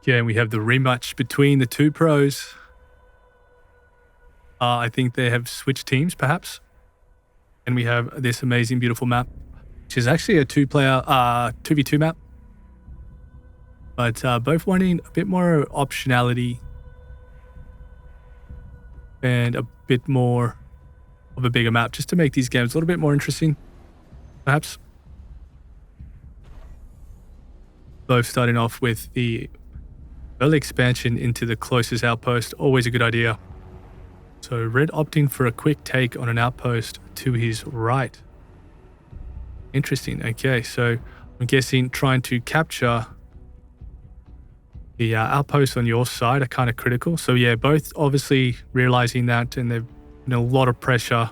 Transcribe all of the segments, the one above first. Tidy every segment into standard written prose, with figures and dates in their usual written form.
Again, we have the rematch between the two pros. I think they have switched teams, perhaps. And we have this amazing, beautiful map, which is actually a 2v2 map. But both wanting a bit more optionality and a bit more of a bigger map, just to make these games a little bit more interesting, perhaps. Both starting off with the early expansion into the closest outpost, always a good idea. So red opting for a quick take on an outpost to his right. Interesting. Okay, so I'm guessing trying to capture the outposts on your side are kind of critical. So yeah, both obviously realizing that, and they've a lot of pressure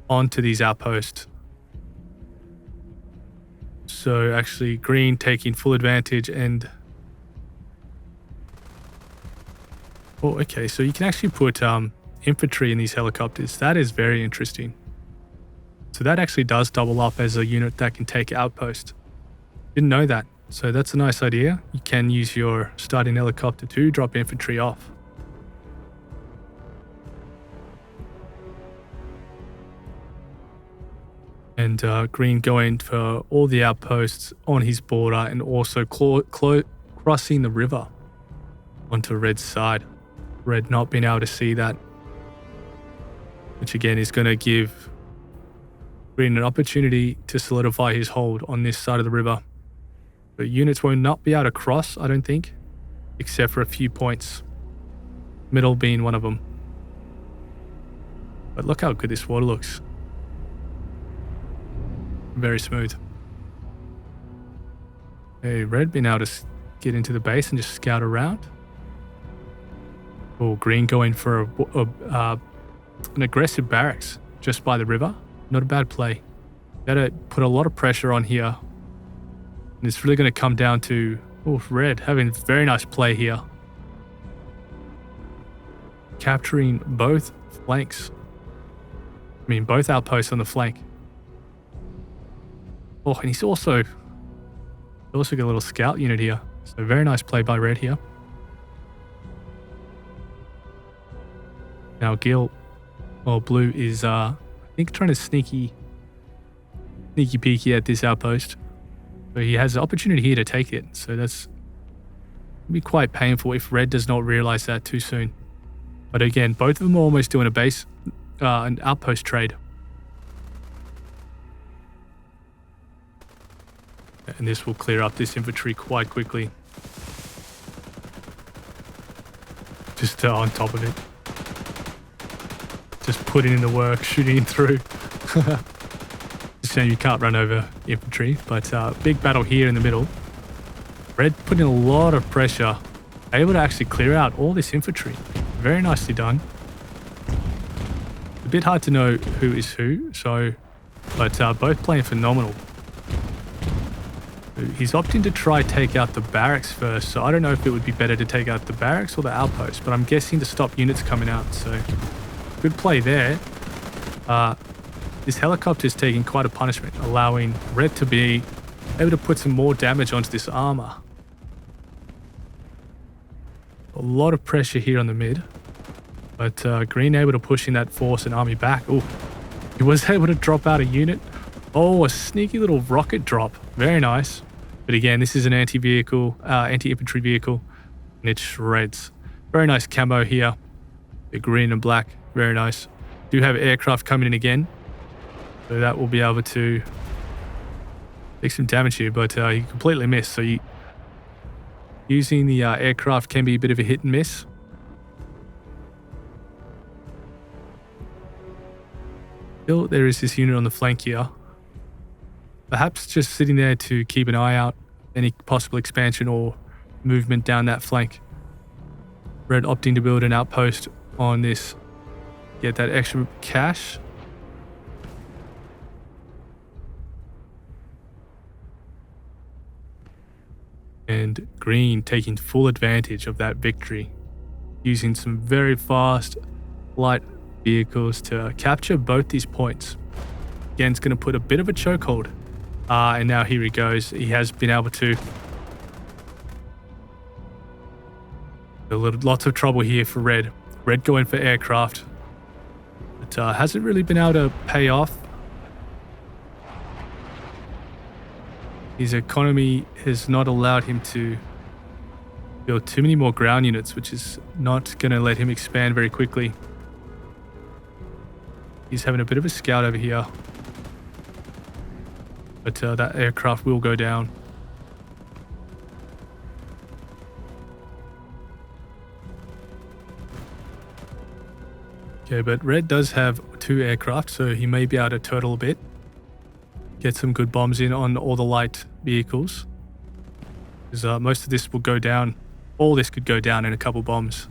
onto these outposts. So actually green taking full advantage and... Oh, okay, so you can actually put infantry in these helicopters. That is very interesting. So that actually does double up as a unit that can take outpost. Didn't know that. So that's a nice idea. You can use your starting helicopter to drop infantry off. And green going for all the outposts on his border and also crossing the river onto red's side. Red not being able to see that, which again is going to give green an opportunity to solidify his hold on this side of the river. But units will not be able to cross, I don't think, except for a few points. Middle being one of them. But look how good this water looks. Very smooth. Hey, red being able to get into the base and just scout around. Oh, green going for an aggressive barracks just by the river. Not a bad play. Better put a lot of pressure on here. And it's really going to come down to red having a very nice play here. Capturing both flanks. I mean, both outposts on the flank. Oh, and he's also got a little scout unit here. So very nice play by red here. Now blue is I think trying to sneaky peeky at this outpost. But he has the opportunity here to take it. So that's gonna be quite painful if red does not realize that too soon. But again, both of them are almost doing an outpost trade. And this will clear up this infantry quite quickly. Just on top of it. Just putting in the work, shooting through. So you can't run over infantry, but big battle here in the middle. Red putting a lot of pressure, able to actually clear out all this infantry. Very nicely done. A bit hard to know who is who, but both playing phenomenal. He's opting to try take out the barracks first, so I don't know if it would be better to take out the barracks or the outpost, but I'm guessing to stop units coming out, so good play there. This helicopter is taking quite a punishment, allowing red to be able to put some more damage onto this armor. A lot of pressure here on the mid, but green able to push in that force and army back. Oh, he was able to drop out a unit. Oh, a sneaky little rocket drop. Very nice. But again, this is an anti-infantry vehicle, and it shreds. Very nice camo here. The green and black, very nice. Do have aircraft coming in again, so that will be able to take some damage here, but he completely missed. So using the aircraft can be a bit of a hit and miss. Still, there is this unit on the flank here. Perhaps just sitting there to keep an eye out any possible expansion or movement down that flank. Red opting to build an outpost on this. Get that extra cash. And green taking full advantage of that victory, using some very fast, light vehicles to capture both these points. Again, it's going to put a bit of a chokehold. And now here he goes. He has been able to Lots of trouble here for Red. Red going for aircraft. But hasn't really been able to pay off. His economy has not allowed him to build too many more ground units, which is not going to let him expand very quickly. He's having a bit of a scout over here. But that aircraft will go down. Okay, but Red does have 2 aircraft, so he may be able to turtle a bit. Get some good bombs in on all the light vehicles. Because most of this will go down. All this could go down in a couple bombs.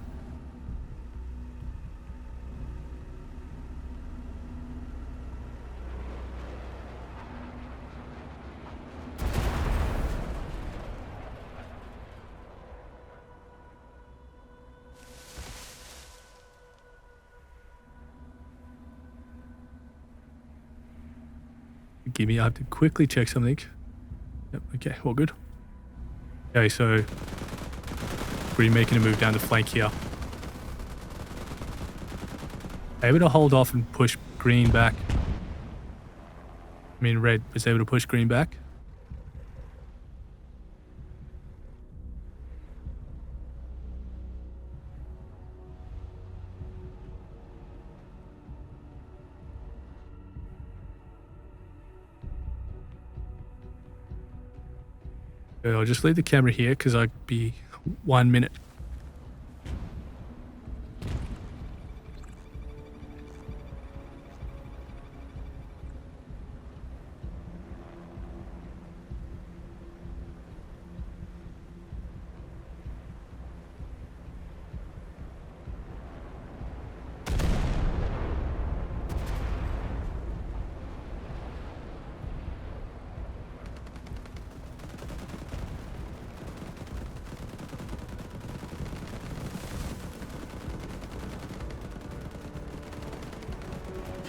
Give me, I have to quickly check something. Yep, okay, all good. Okay, so Green making a move down the flank here. Able to hold off and push Green back. I mean, Red was able to push Green back. Okay, I'll just leave the camera here because I'd be 1 minute.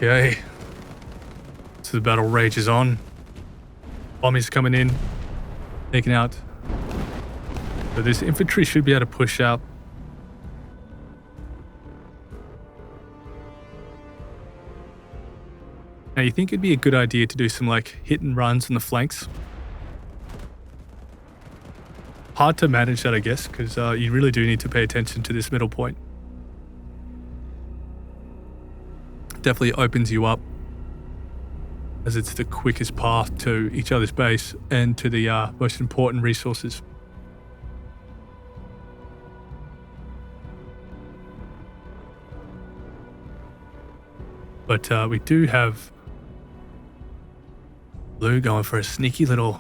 Okay. So the battle rages on. Bombies coming in. Taking out. So this infantry should be able to push out. Now you think it'd be a good idea to do some like hit and runs on the flanks? Hard to manage that, I guess, because you really do need to pay attention to this middle point. Definitely opens you up as it's the quickest path to each other's base and to the most important resources. But we do have Blue going for a sneaky little...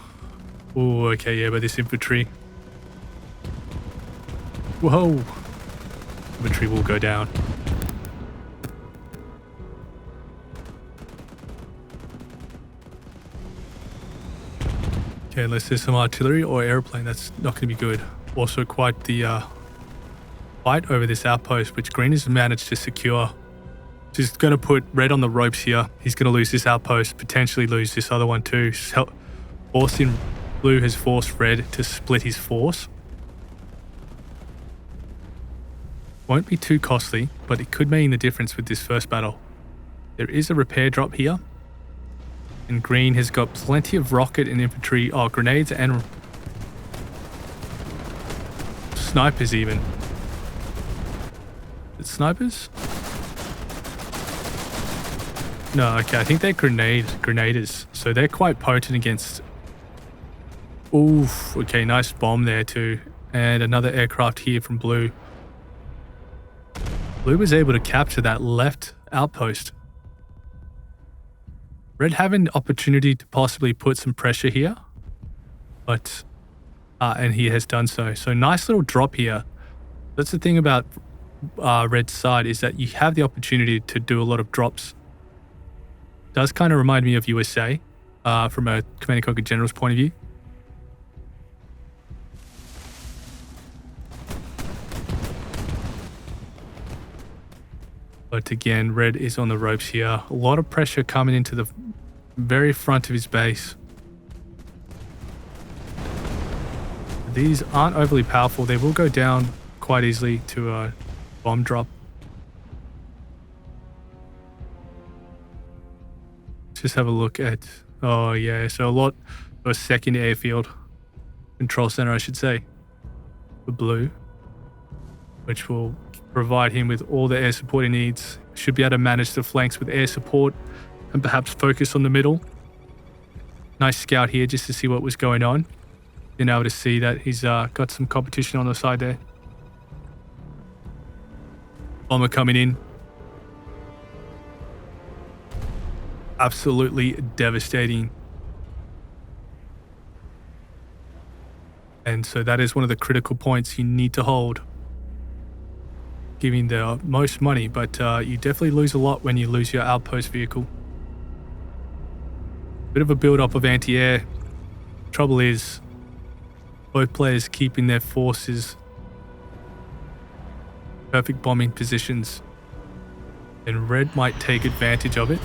Oh, okay, yeah, but this infantry... Whoa! Infantry will go down. Okay, unless there's some artillery or airplane, that's not going to be good. Also quite the fight over this outpost, which Green has managed to secure. She's going to put Red on the ropes here. He's going to lose this outpost, potentially lose this other one too. Blue has forced Red to split his force. Won't be too costly, but it could mean the difference with this first battle. There is a repair drop here. And Green has got plenty of rocket and infantry, grenades and snipers even. It's snipers? No, okay, I think they're grenaders. So they're quite potent against... Oof, okay, nice bomb there too. And another aircraft here from Blue. Blue was able to capture that left outpost. Red having the opportunity to possibly put some pressure here, but and he has done so. So nice little drop here. That's the thing about Red's side, is that you have the opportunity to do a lot of drops. Does kind of remind me of USA from a Command and Conquer General's point of view. But again, Red is on the ropes here. A lot of pressure coming into the very front of his base. These aren't overly powerful. They will go down quite easily to a bomb drop. Just have a look at, oh yeah, so a lot of a second airfield control center, I should say, for blue, which will provide him with all the air support he needs. Should be able to manage the flanks with air support and perhaps focus on the middle. Nice scout here just to see what was going on. Been able to see that he's got some competition on the side there. Bomber coming in. Absolutely devastating. And so that is one of the critical points you need to hold. Giving the most money, but you definitely lose a lot when you lose your outpost vehicle. Bit of a build-up of anti-air. Trouble is, both players keeping their forces perfect bombing positions, and red might take advantage of it.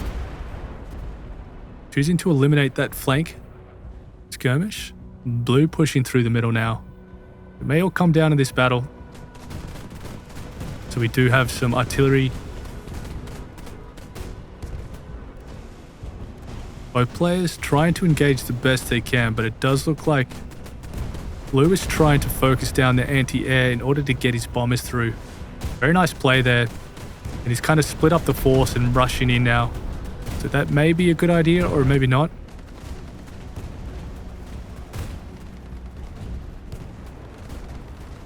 Choosing to eliminate that flank skirmish. Blue pushing through the middle now. It may all come down to this battle. So we do have some artillery. Both players trying to engage the best they can, but it does look like blue is trying to focus down the anti-air in order to get his bombers through. Very nice play there. And he's kind of split up the force and rushing in now. So that may be a good idea or maybe not.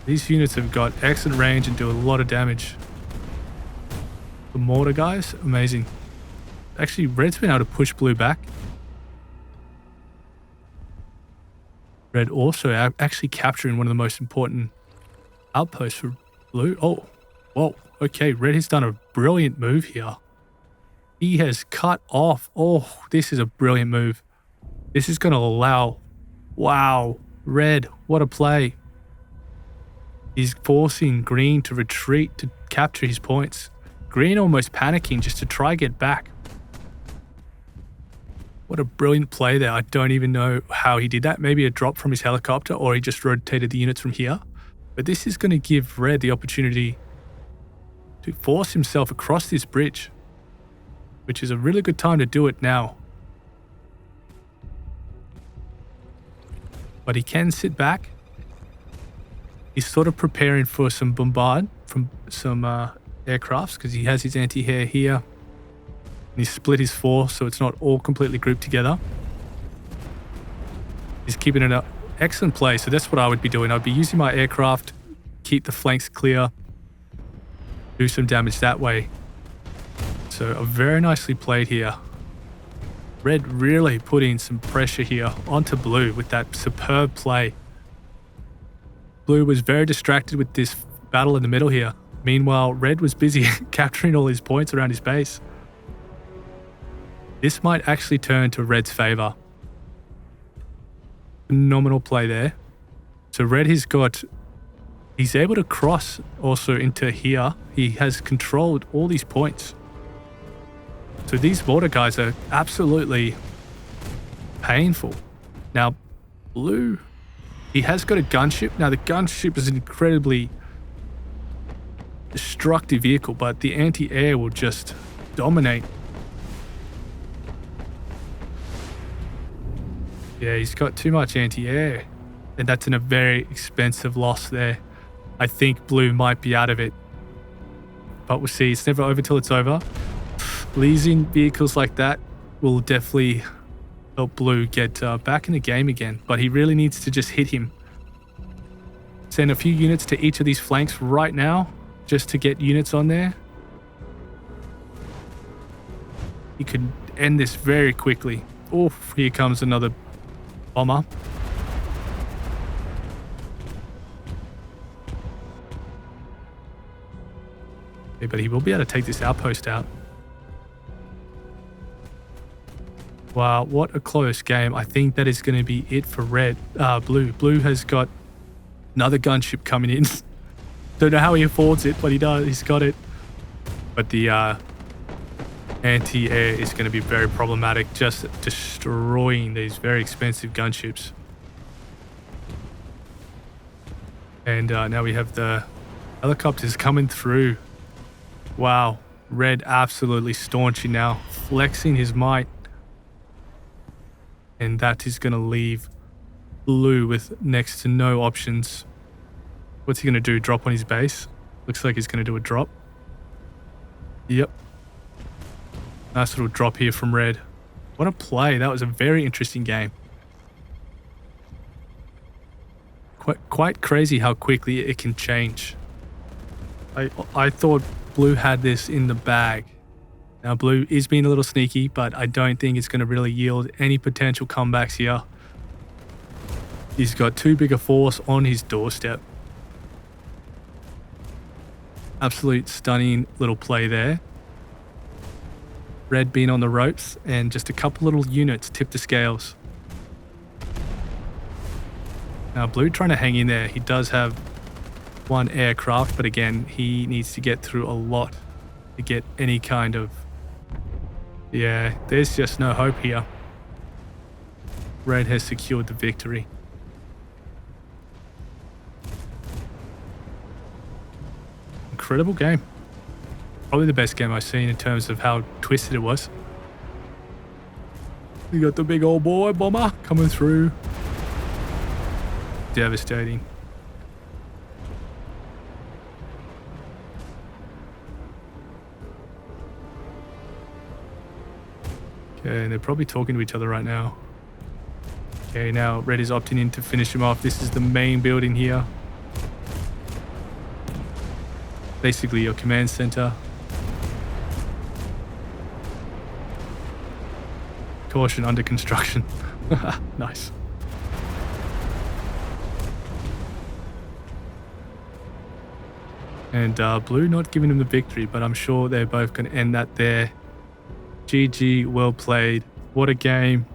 These units have got excellent range and do a lot of damage. The mortar guys, amazing. Actually, red's been able to push blue back. Red also actually capturing one of the most important outposts for blue. Oh, whoa. Okay, red has done a brilliant move here. He has cut off. Oh, this is a brilliant move. This is going to allow... Wow, red, what a play. He's forcing green to retreat to capture his points. Green almost panicking just to try get back. What a brilliant play there. I don't even know how he did that. Maybe a drop from his helicopter, or he just rotated the units from here. But this is going to give red the opportunity to force himself across this bridge, which is a really good time to do it now. But he can sit back. He's sort of preparing for some bombard from some aircrafts because he has his anti-air here. And he's split his force so it's not all completely grouped together. He's keeping it an excellent play, so that's what I would be doing. I'd be using my aircraft, keep the flanks clear, do some damage that way. So a very nicely played here. Red really putting some pressure here onto blue with that superb play. Blue was very distracted with this battle in the middle here. Meanwhile, red was busy capturing all his points around his base. This might actually turn to red's favor. Phenomenal play there. So red has got... He's able to cross also into here. He has controlled all these points. So these mortar guys are absolutely painful. Now, blue, he has got a gunship. Now, the gunship is an incredibly destructive vehicle, but the anti-air will just dominate. Yeah, he's got too much anti-air, and that's a very expensive loss there. I think blue might be out of it, but we'll see. It's never over till it's over. Losing vehicles like that will definitely help blue get back in the game again, but he really needs to just hit him. Send a few units to each of these flanks right now just to get units on there. He could end this very quickly. Oh, here comes another bomber. Okay, but he will be able to take this outpost out. Wow, what a close game. I think that is going to be it for blue. Blue has got another gunship coming in. Don't know how he affords it, but he does. He's got it. But the anti-air is going to be very problematic, just destroying these very expensive gunships. And now we have the Helicopters coming through. Wow. Red absolutely staunching now, flexing his might. And that is going to leave blue with next to no options. What's he going to do? Drop on his base? Looks like he's going to do a drop. Yep. Nice little drop here from red. What a play. That was a very interesting game. Quite crazy how quickly it can change. I thought blue had this in the bag. Now blue is being a little sneaky, but I don't think it's going to really yield any potential comebacks here. He's got too big a force on his doorstep. Absolute stunning little play there. Red being on the ropes and just a couple little units tip the scales. Now blue trying to hang in there. He does have one aircraft, but again, he needs to get through a lot to get any kind of... Yeah, there's just no hope here. Red has secured the victory. Incredible game. Probably the best game I've seen in terms of how twisted it was. You got the big old boy bomber coming through. Devastating. Okay, and they're probably talking to each other right now. Okay, now red is opting in to finish him off. This is the main building here. Basically your command center. Caution, under construction. Nice. And blue not giving him the victory, but I'm sure they're both going to end that there. GG, well played. What a game.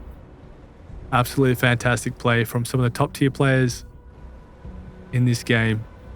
Absolutely fantastic play from some of the top tier players in this game.